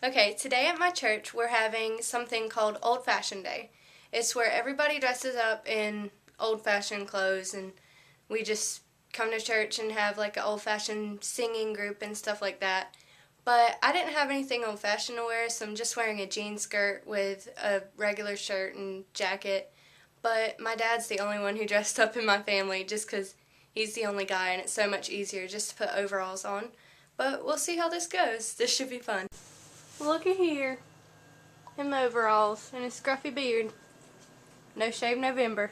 Okay, today at my church we're having something called Old Fashioned Day. It's where everybody dresses up in old-fashioned clothes and we just come to church and have like an old-fashioned singing group and stuff like that. But I didn't have anything old-fashioned to wear, so I'm just wearing a jean skirt with a regular shirt and jacket. But my dad's the only one who dressed up in my family just because he's the only guy and it's so much easier just to put overalls on. But we'll see how this goes. This should be fun. Looky here, in my overalls and a scruffy beard. No shave November.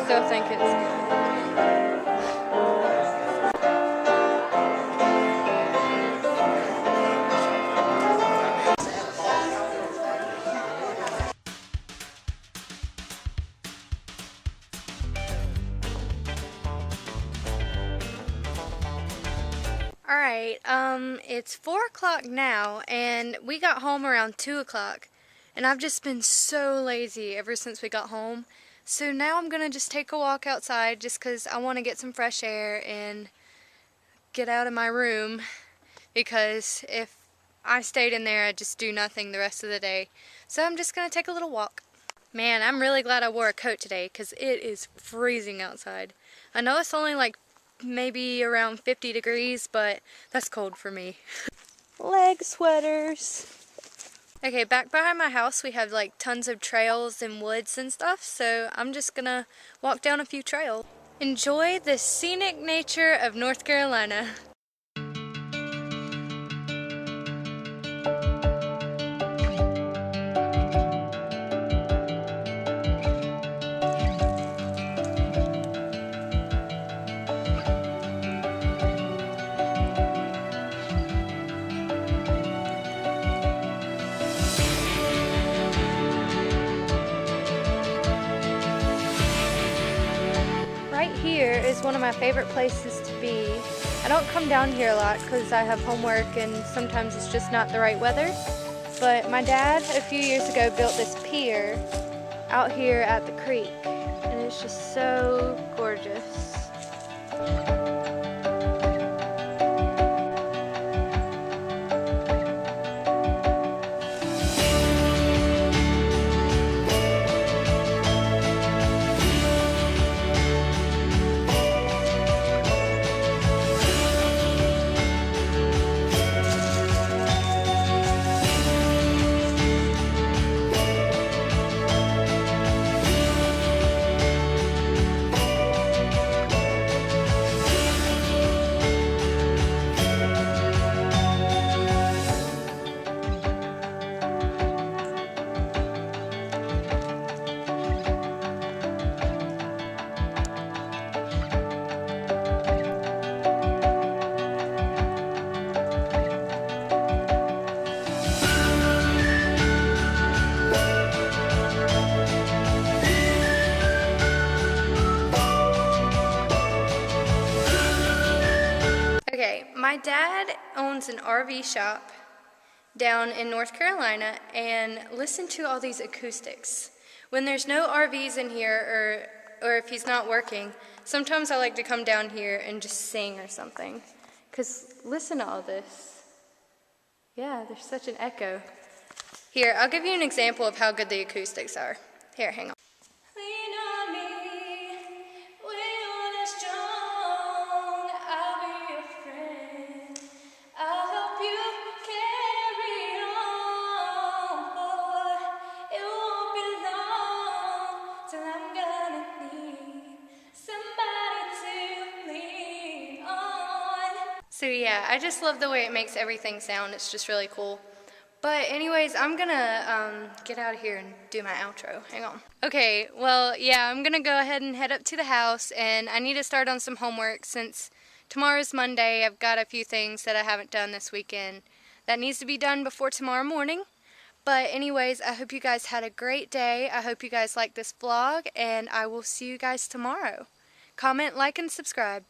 Still think it's good. Alright, it's 4 o'clock now, and we got home around 2 o'clock, and I've just been so lazy ever since we got home. So now I'm going to just take a walk outside just because I want to get some fresh air and get out of my room, because if I stayed in there I'd just do nothing the rest of the day. So I'm just going to take a little walk. Man, I'm really glad I wore a coat today because it is freezing outside. I know it's only like maybe around 50 degrees, but that's cold for me. Leg sweaters. Okay, back behind my house we have like tons of trails and woods and stuff, so I'm just gonna walk down a few trails. Enjoy the scenic nature of North Carolina. Right here is one of my favorite places to be. I don't come down here a lot because I have homework and sometimes it's just not the right weather. But my dad a few years ago built this pier out here at the creek and it's just so gorgeous. Okay, my dad owns an RV shop down in North Carolina, and listen to all these acoustics. When there's no RVs in here, or if he's not working, sometimes I like to come down here and just sing or something. Because listen to all this. Yeah, there's such an echo. Here, I'll give you an example of how good the acoustics are. Here, hang on. So yeah, I just love the way it makes everything sound. It's just really cool. But anyways, I'm gonna get out of here and do my outro. Hang on. Okay, well, yeah, I'm gonna go ahead and head up to the house, and I need to start on some homework since tomorrow's Monday. I've got a few things that I haven't done this weekend that needs to be done before tomorrow morning. But anyways, I hope you guys had a great day. I hope you guys liked this vlog, and I will see you guys tomorrow. Comment, like, and subscribe.